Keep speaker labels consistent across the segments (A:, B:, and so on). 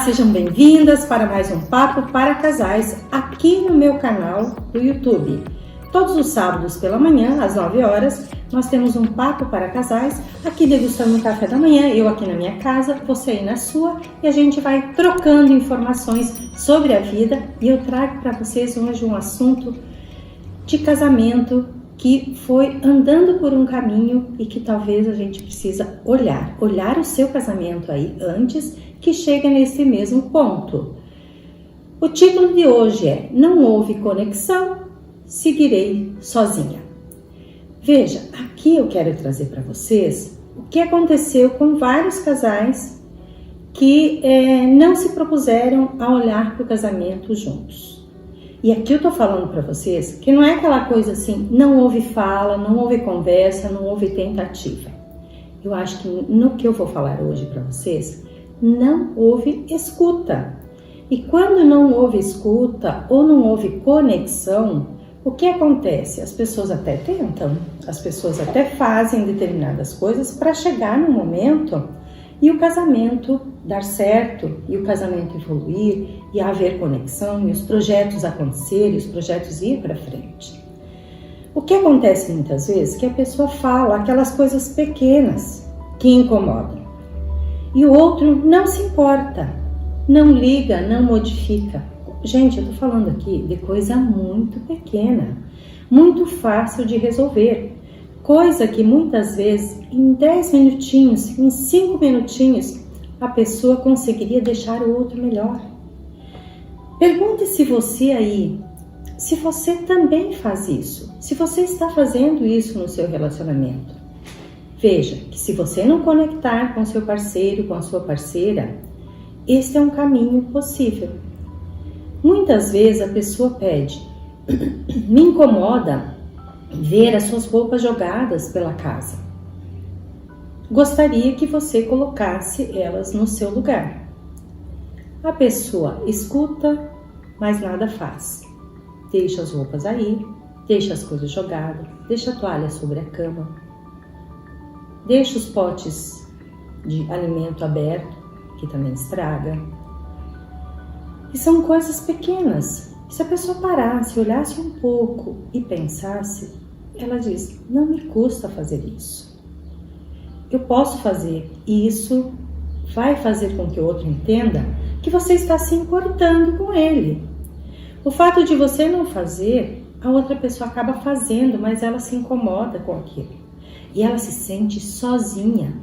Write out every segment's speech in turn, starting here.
A: sejam bem-vindas para mais um Papo para Casais aqui no meu canal do YouTube. Todos os sábados pela manhã, às 9 horas, nós temos um Papo para Casais, aqui degustando um café da manhã, eu aqui na minha casa, você aí na sua, e a gente vai trocando informações sobre a vida, e eu trago para vocês hoje um assunto de casamento que foi andando por um caminho e que talvez a gente precisa olhar o seu casamento aí antes que chegue nesse mesmo ponto. O título de hoje é Não houve conexão, seguirei sozinha. Veja, aqui eu quero trazer para vocês o que aconteceu com vários casais que não se propuseram a olhar para o casamento juntos. E aqui eu tô falando para vocês que não é aquela coisa assim, não houve fala, não houve conversa, não houve tentativa. Eu acho que no que eu vou falar hoje para vocês, não houve escuta. E quando não houve escuta ou não houve conexão, o que acontece? As pessoas até tentam, as pessoas até fazem determinadas coisas para chegar no momento e o casamento dar certo, e o casamento evoluir, e haver conexão, e os projetos acontecerem, os projetos ir para frente. O que acontece muitas vezes é que a pessoa fala aquelas coisas pequenas que incomodam, e o outro não se importa, não liga, não modifica. Gente, eu tô falando aqui de coisa muito pequena, muito fácil de resolver. Coisa que muitas vezes em 10 minutinhos, em 5 minutinhos, a pessoa conseguiria deixar o outro melhor. Pergunte-se você aí, se você também faz isso, se você está fazendo isso no seu relacionamento. Veja que se você não conectar com seu parceiro, com a sua parceira, este é um caminho possível. Muitas vezes a pessoa pede, me incomoda ver as suas roupas jogadas pela casa. Gostaria que você colocasse elas no seu lugar. A pessoa escuta, mas nada faz. Deixa as roupas aí, deixa as coisas jogadas, deixa a toalha sobre a cama, deixa os potes de alimento aberto, que também estraga. E são coisas pequenas. Se a pessoa parasse, olhasse um pouco e pensasse, ela diz, não me custa fazer isso. Eu posso fazer, e isso vai fazer com que o outro entenda que você está se importando com ele. O fato de você não fazer, a outra pessoa acaba fazendo, mas ela se incomoda com aquilo. E ela se sente sozinha.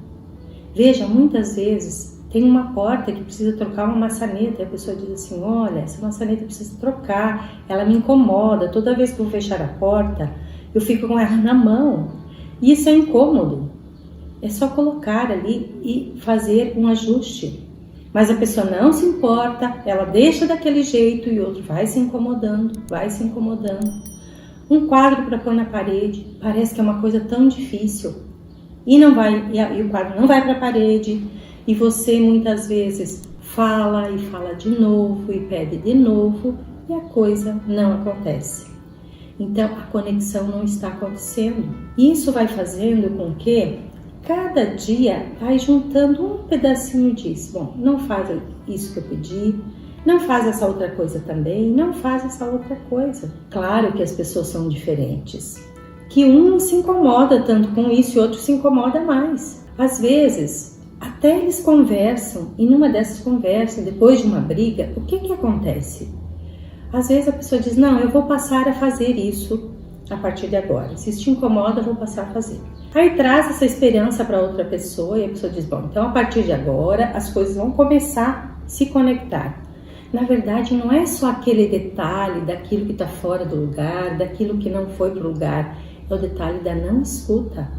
A: Veja, muitas vezes tem uma porta que precisa trocar uma maçaneta, e a pessoa diz assim, olha, essa maçaneta precisa trocar, ela me incomoda, toda vez que eu vou fechar a porta, eu fico com ela na mão. E isso é incômodo. É só colocar ali e fazer um ajuste. Mas a pessoa não se importa, ela deixa daquele jeito e o outro vai se incomodando, vai se incomodando. Um quadro para pôr na parede, parece que é uma coisa tão difícil. E o quadro não vai para a parede, e você muitas vezes fala e fala de novo e pede de novo, e a coisa não acontece. Então a conexão não está acontecendo. Isso vai fazendo com que cada dia vai juntando um pedacinho disso. Bom, não faz isso que eu pedi, não faz essa outra coisa também, não faz essa outra coisa. Claro que as pessoas são diferentes, que um não se incomoda tanto com isso e outro se incomoda mais. Às vezes, até eles conversam, e numa dessas conversas, depois de uma briga, o que acontece? Às vezes a pessoa diz, não, eu vou passar a fazer isso a partir de agora. Se isso te incomoda, eu vou passar a fazer. Aí traz essa esperança para outra pessoa e a pessoa diz, bom, então a partir de agora as coisas vão começar a se conectar. Na verdade, não é só aquele detalhe daquilo que está fora do lugar, daquilo que não foi para o lugar, é o detalhe da não escuta.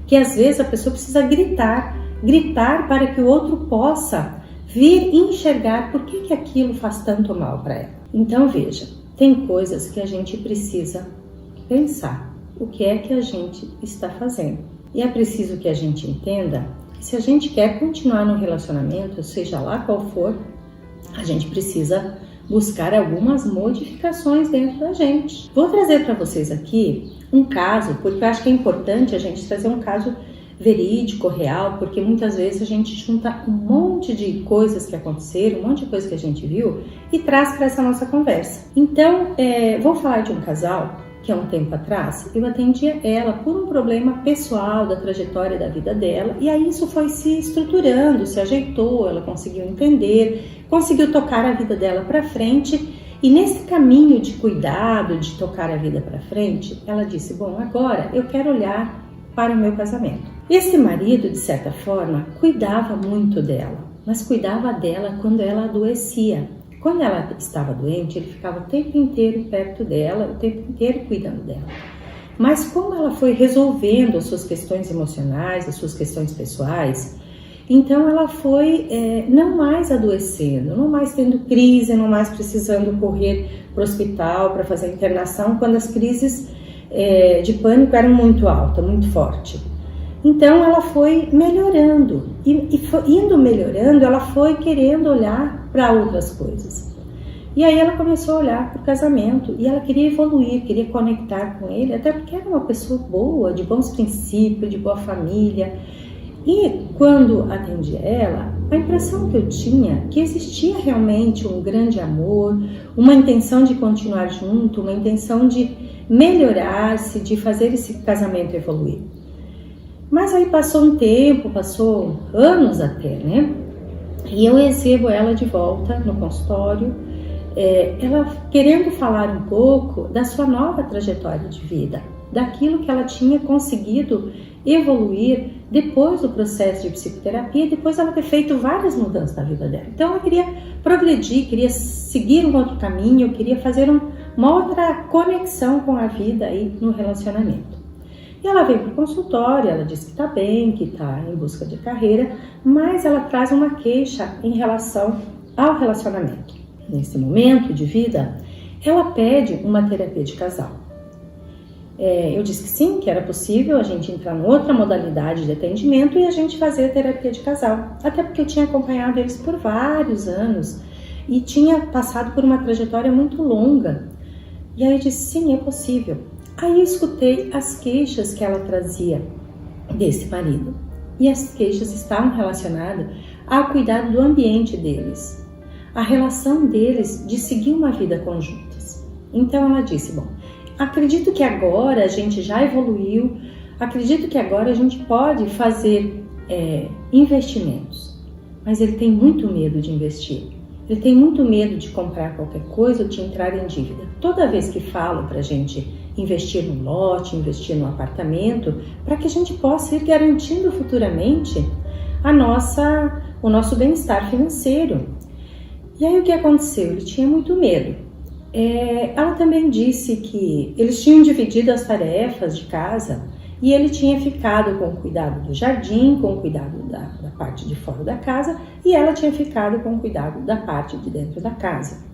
A: Que às vezes a pessoa precisa gritar para que o outro possa vir e enxergar por que aquilo faz tanto mal para ela. Então veja, tem coisas que a gente precisa pensar. O que é que a gente está fazendo? E é preciso que a gente entenda que se a gente quer continuar no relacionamento, seja lá qual for, a gente precisa buscar algumas modificações dentro da gente. Vou trazer para vocês aqui um caso, porque eu acho que é importante a gente trazer um caso verídico, real, porque muitas vezes a gente junta um monte monte de coisas que aconteceram, um monte de coisa que a gente viu e traz para essa nossa conversa. Então, vou falar de um casal que há um tempo atrás eu atendia ela por um problema pessoal da trajetória da vida dela, e aí isso foi se estruturando, se ajeitou, ela conseguiu entender, conseguiu tocar a vida dela para frente, e nesse caminho de cuidado, de tocar a vida para frente, ela disse, bom, agora eu quero olhar para o meu casamento. Esse marido, de certa forma, cuidava muito dela, mas cuidava dela quando ela adoecia. Quando ela estava doente, ele ficava o tempo inteiro perto dela, o tempo inteiro cuidando dela. Mas como ela foi resolvendo as suas questões emocionais, as suas questões pessoais, então ela foi não mais adoecendo, não mais tendo crise, não mais precisando correr para o hospital para fazer internação, quando as crises de pânico eram muito altas, muito fortes. Então ela foi melhorando, e indo melhorando, ela foi querendo olhar para outras coisas. E aí ela começou a olhar para o casamento, e ela queria evoluir, queria conectar com ele, até porque era uma pessoa boa, de bons princípios, de boa família. E quando atendia ela, a impressão que eu tinha que existia realmente um grande amor, uma intenção de continuar junto, uma intenção de melhorar-se, de fazer esse casamento evoluir. Mas aí passou um tempo, passou anos até, né? E eu recebo ela de volta no consultório, ela querendo falar um pouco da sua nova trajetória de vida, daquilo que ela tinha conseguido evoluir depois do processo de psicoterapia, depois ela ter feito várias mudanças na vida dela. Então ela queria progredir, queria seguir um outro caminho, queria fazer uma outra conexão com a vida aí no relacionamento. E ela veio para o consultório, ela disse que está bem, que está em busca de carreira, mas ela traz uma queixa em relação ao relacionamento. Nesse momento de vida, ela pede uma terapia de casal. Eu disse que sim, que era possível a gente entrar em outra modalidade de atendimento e a gente fazer a terapia de casal. Até porque eu tinha acompanhado eles por vários anos e tinha passado por uma trajetória muito longa. E aí eu disse, sim, é possível. Aí eu escutei as queixas que ela trazia desse marido. E as queixas estavam relacionadas ao cuidado do ambiente deles, a relação deles de seguir uma vida conjuntas. Então ela disse, bom, acredito que agora a gente já evoluiu, acredito que agora a gente pode fazer investimentos, mas ele tem muito medo de investir. Ele tem muito medo de comprar qualquer coisa ou de entrar em dívida. Toda vez que falo para a gente investir no lote, investir no apartamento, para que a gente possa ir garantindo futuramente o nosso bem-estar financeiro. E aí o que aconteceu? Ele tinha muito medo. Ela também disse que eles tinham dividido as tarefas de casa e ele tinha ficado com o cuidado do jardim, com o cuidado da parte de fora da casa, e ela tinha ficado com o cuidado da parte de dentro da casa.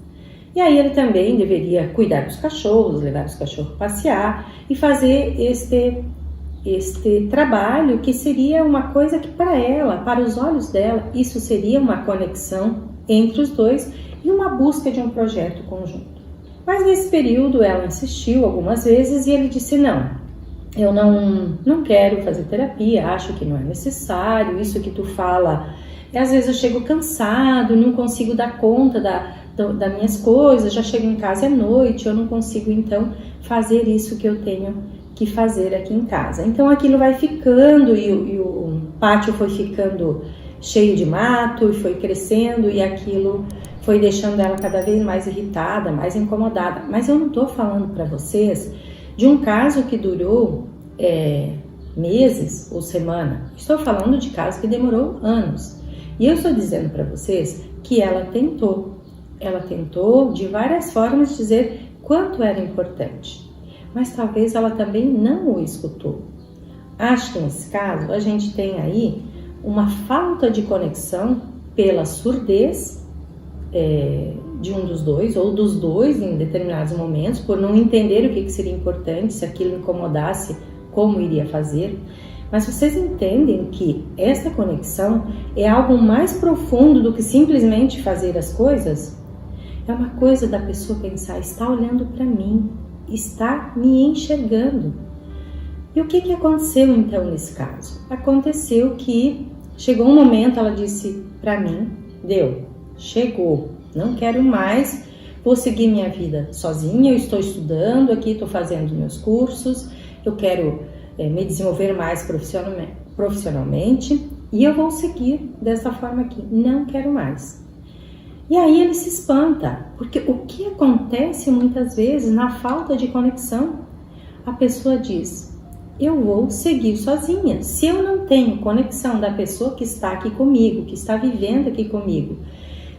A: E aí ele também deveria cuidar dos cachorros, levar os cachorros a passear e fazer este trabalho que seria uma coisa que para ela, para os olhos dela, isso seria uma conexão entre os dois e uma busca de um projeto conjunto. Mas nesse período ela insistiu algumas vezes e ele disse, não, eu não quero fazer terapia, acho que não é necessário, isso que tu fala, às vezes eu chego cansado, não consigo dar conta das minhas coisas, já chego em casa à noite, eu não consigo então fazer isso que eu tenho que fazer aqui em casa. Então aquilo vai ficando e o pátio foi ficando cheio de mato e foi crescendo e aquilo foi deixando ela cada vez mais irritada, mais incomodada. Mas eu não estou falando para vocês de um caso que durou meses ou semana. Estou falando de caso que demorou anos. E eu estou dizendo para vocês que ela tentou de várias formas dizer quanto era importante, mas talvez ela também não o escutou. Acho que nesse caso a gente tem aí uma falta de conexão pela surdez de um dos dois, ou dos dois em determinados momentos, por não entender o que seria importante, se aquilo incomodasse, como iria fazer. Mas vocês entendem que essa conexão é algo mais profundo do que simplesmente fazer as coisas? É uma coisa da pessoa pensar, está olhando para mim, está me enxergando. E o que aconteceu então nesse caso? Aconteceu que Chegou um momento, ela disse para mim, deu, chegou, não quero mais, vou seguir minha vida sozinha, eu estou estudando aqui, estou fazendo meus cursos, eu quero me desenvolver mais profissionalmente e eu vou seguir dessa forma aqui, não quero mais. E aí ele se espanta, porque o que acontece muitas vezes na falta de conexão? A pessoa diz, eu vou seguir sozinha. Se eu não tenho conexão da pessoa que está aqui comigo, que está vivendo aqui comigo,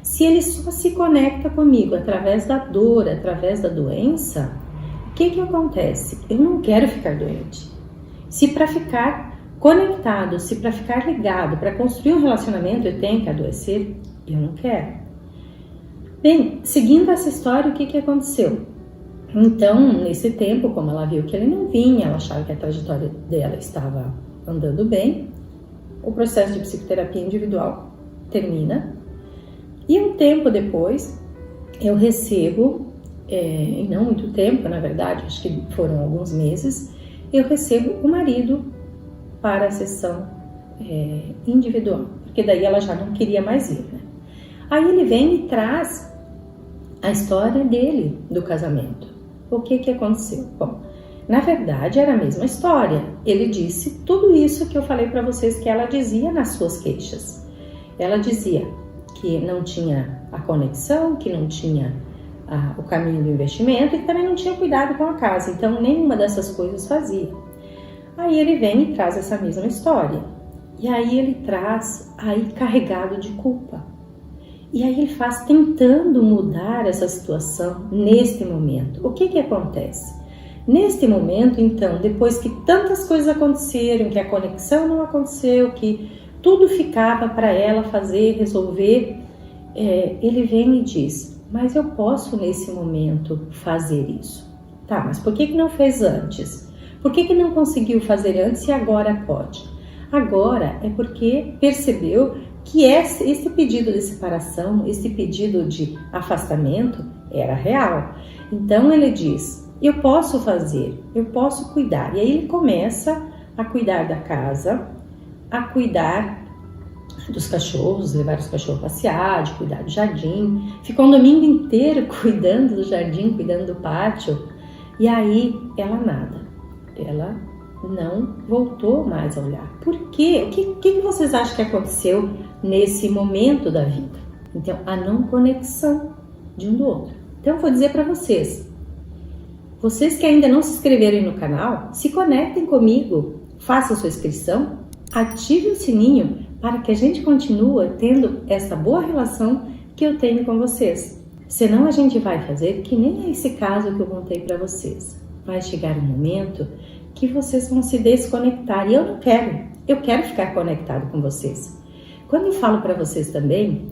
A: se ele só se conecta comigo através da dor, através da doença, o que acontece? Eu não quero ficar doente. Se para ficar conectado, se para ficar ligado, para construir um relacionamento eu tenho que adoecer, eu não quero. Bem, seguindo essa história, o que aconteceu? Então, nesse tempo, como ela viu que ele não vinha, ela achava que a trajetória dela estava andando bem, o processo de psicoterapia individual termina. E um tempo depois, eu recebo, e não muito tempo, na verdade, acho que foram alguns meses, eu recebo o marido para a sessão individual, porque daí ela já não queria mais ir, né? Aí ele vem e traz a história dele, do casamento. O que aconteceu? Bom, na verdade era a mesma história. Ele disse tudo isso que eu falei para vocês que ela dizia nas suas queixas. Ela dizia que não tinha a conexão, que não tinha o caminho do investimento e que também não tinha cuidado com a casa. Então nenhuma dessas coisas fazia. Aí ele vem e traz essa mesma história. E aí ele traz aí carregado de culpa. E aí ele faz tentando mudar essa situação neste momento. O que acontece? Neste momento, então, depois que tantas coisas aconteceram, que a conexão não aconteceu, que tudo ficava para ela fazer, resolver, ele vem e diz, mas eu posso nesse momento fazer isso. Tá, mas por que não fez antes? Por que não conseguiu fazer antes e agora pode? Agora é porque percebeu que esse pedido de separação, esse pedido de afastamento era real. Então ele diz, eu posso fazer, eu posso cuidar. E aí ele começa a cuidar da casa, a cuidar dos cachorros, levar os cachorros a passear, de cuidar do jardim. Ficou um domingo inteiro cuidando do jardim, cuidando do pátio. E aí ela nada, ela não voltou mais a olhar. Por quê? O que vocês acham que aconteceu nesse momento da vida? Então, a não conexão de um do outro. Então, eu vou dizer para vocês que ainda não se inscreveram no canal, se conectem comigo, façam sua inscrição, ative o sininho para que a gente continue tendo essa boa relação que eu tenho com vocês. Senão a gente vai fazer que nem esse caso que eu contei para vocês. Vai chegar um momento que vocês vão se desconectar e eu não quero. Eu quero ficar conectado com vocês. Quando eu falo para vocês também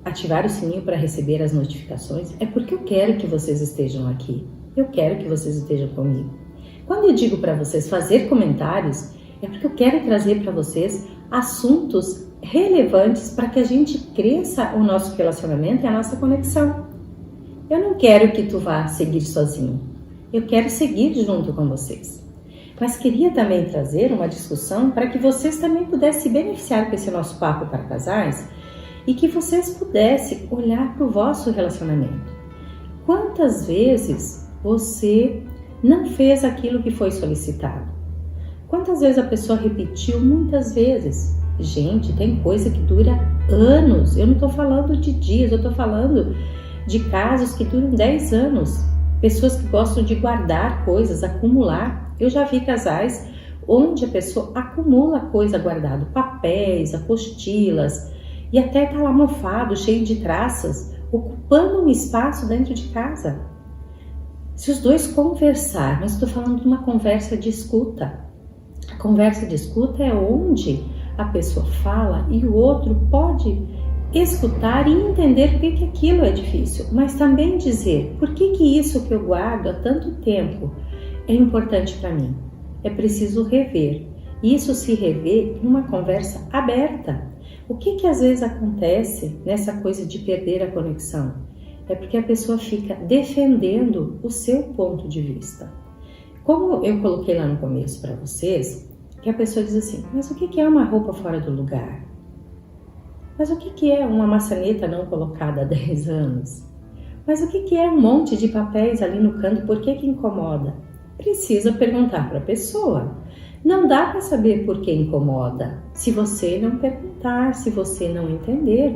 A: ativar o sininho para receber as notificações, é porque eu quero que vocês estejam aqui. Eu quero que vocês estejam comigo. Quando eu digo para vocês fazer comentários, é porque eu quero trazer para vocês assuntos relevantes para que a gente cresça o nosso relacionamento e a nossa conexão. Eu não quero que tu vá seguir sozinho. Eu quero seguir junto com vocês. Mas queria também trazer uma discussão para que vocês também pudessem se beneficiar com esse nosso papo para casais e que vocês pudessem olhar para o vosso relacionamento. Quantas vezes você não fez aquilo que foi solicitado? Quantas vezes a pessoa repetiu? Muitas vezes. Gente, tem coisa que dura anos. Eu não estou falando de dias, eu estou falando de casos que duram 10 anos. Pessoas que gostam de guardar coisas, acumular. Eu já vi casais onde a pessoa acumula coisa guardada, papéis, apostilas, e até está lá mofado, cheio de traças, ocupando um espaço dentro de casa. Se os dois conversar, mas estou falando de uma conversa de escuta. A conversa de escuta é onde a pessoa fala e o outro pode escutar e entender por que aquilo é difícil, mas também dizer por que isso que eu guardo há tanto tempo é importante para mim. É preciso rever. Isso se rever em uma conversa aberta. O que às vezes acontece nessa coisa de perder a conexão? É porque a pessoa fica defendendo o seu ponto de vista. Como eu coloquei lá no começo para vocês, que a pessoa diz assim, mas o que é uma roupa fora do lugar? Mas o que é uma maçaneta não colocada há 10 anos? Mas o que é um monte de papéis ali no canto? Por que incomoda? Precisa perguntar para a pessoa. Não dá para saber por que incomoda se você não perguntar, se você não entender.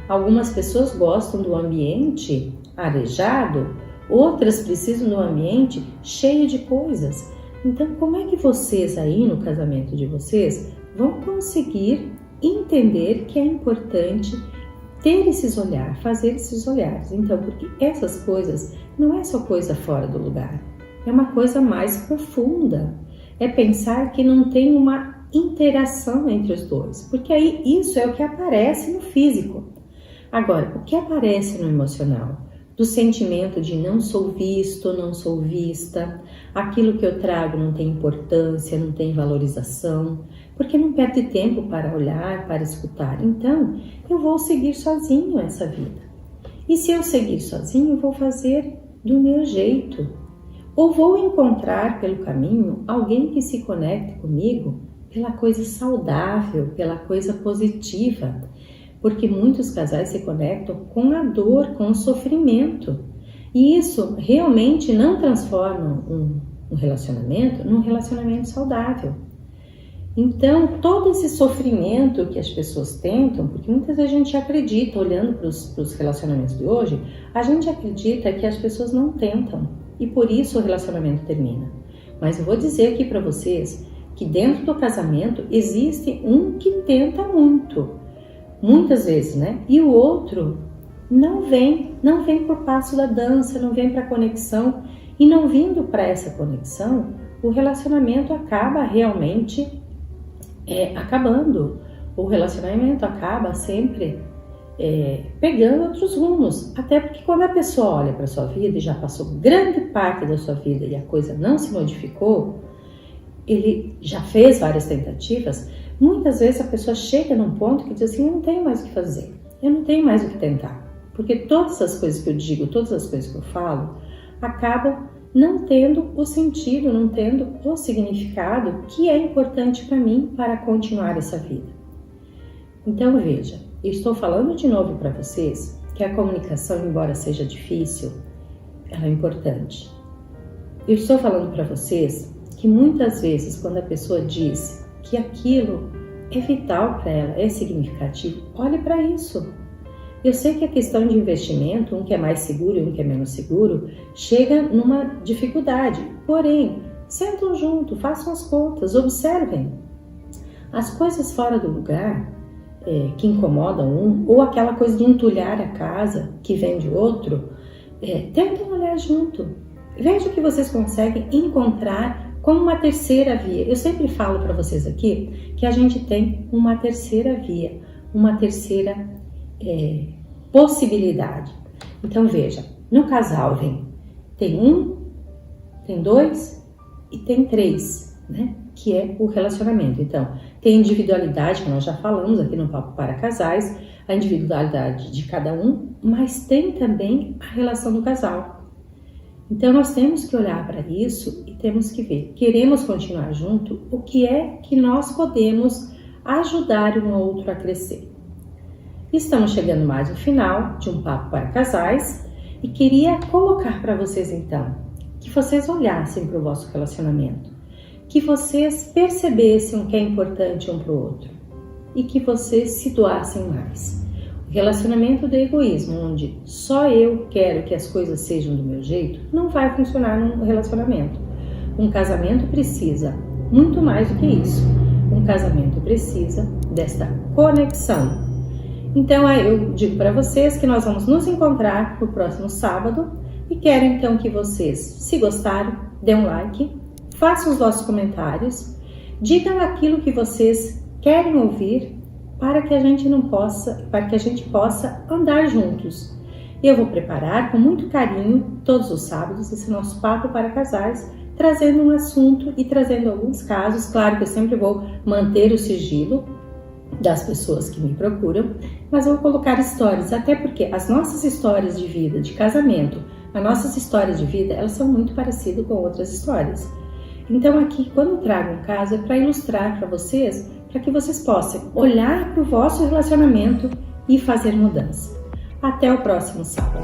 A: Algumas pessoas gostam do ambiente arejado, outras precisam do ambiente cheio de coisas. Então, como é que vocês aí no casamento de vocês vão conseguir entender que é importante ter esses olhares, fazer esses olhares? Então, porque essas coisas não é só coisa fora do lugar, é uma coisa mais profunda. É pensar que não tem uma interação entre os dois, porque aí isso é o que aparece no físico. Agora, o que aparece no emocional? Do sentimento de não sou visto, não sou vista, aquilo que eu trago não tem importância, não tem valorização, porque não perde tempo para olhar, para escutar. Então, eu vou seguir sozinho essa vida. E se eu seguir sozinho, eu vou fazer do meu jeito. Ou vou encontrar pelo caminho alguém que se conecte comigo pela coisa saudável, pela coisa positiva. Porque muitos casais se conectam com a dor, com o sofrimento. E isso realmente não transforma um relacionamento num relacionamento saudável. Então, todo esse sofrimento que as pessoas tentam, porque muitas vezes a gente acredita, olhando para os relacionamentos de hoje, a gente acredita que as pessoas não tentam e por isso o relacionamento termina. Mas eu vou dizer aqui para vocês que dentro do casamento existe um que tenta muito, muitas vezes, né? E o outro não vem por passo da dança, não vem para a conexão, e não vindo para essa conexão, o relacionamento acaba realmente acabando. O relacionamento acaba sempre pegando outros rumos, até porque quando a pessoa olha para a sua vida e já passou grande parte da sua vida e a coisa não se modificou, ele já fez várias tentativas, muitas vezes a pessoa chega num ponto que diz assim, eu não tenho mais o que fazer, eu não tenho mais o que tentar, porque todas as coisas que eu digo, todas as coisas que eu falo, acabam não tendo o sentido, não tendo o significado que é importante para mim para continuar essa vida. Então veja, eu estou falando de novo para vocês que a comunicação, embora seja difícil, ela é importante. Eu estou falando para vocês que muitas vezes quando a pessoa diz que aquilo é vital para ela, é significativo, olhe para isso. Eu sei que a questão de investimento, um que é mais seguro e um que é menos seguro, chega numa dificuldade. Porém, sentam junto, façam as contas, observem. As coisas fora do lugar que incomodam um, ou aquela coisa de entulhar a casa que vem de outro, tentem olhar junto. Veja o que vocês conseguem encontrar como uma terceira via. Eu sempre falo para vocês aqui que a gente tem uma terceira via, uma terceira possibilidade. Então veja, no casal tem um, tem dois e tem três, né? Que é o relacionamento. Então, tem individualidade, que nós já falamos aqui no Papo para Casais, a individualidade de cada um, mas tem também a relação do casal. Então, nós temos que olhar para isso e temos que ver, queremos continuar junto, o que é que nós podemos ajudar um ao outro a crescer. Estamos chegando mais no final de um Papo para Casais e queria colocar para vocês então, que vocês olhassem para o vosso relacionamento, que vocês percebessem o que é importante um para o outro e que vocês se doassem mais. O relacionamento do egoísmo, onde só eu quero que as coisas sejam do meu jeito, não vai funcionar num relacionamento. Um casamento precisa muito mais do que isso. Um casamento precisa desta conexão. Então eu digo para vocês que nós vamos nos encontrar no próximo sábado e quero então que vocês, se gostaram, dê um like, façam os vossos comentários, digam aquilo que vocês querem ouvir para que a gente possa andar juntos. Eu vou preparar com muito carinho todos os sábados esse nosso Papo para Casais, trazendo um assunto e trazendo alguns casos. Claro que eu sempre vou manter o sigilo das pessoas que me procuram, mas eu vou colocar histórias, até porque as nossas histórias de vida, de casamento, as nossas histórias de vida, elas são muito parecidas com outras histórias. Então aqui, quando eu trago um caso, é para ilustrar para vocês, para que vocês possam olhar para o vosso relacionamento e fazer mudança. Até o próximo sábado.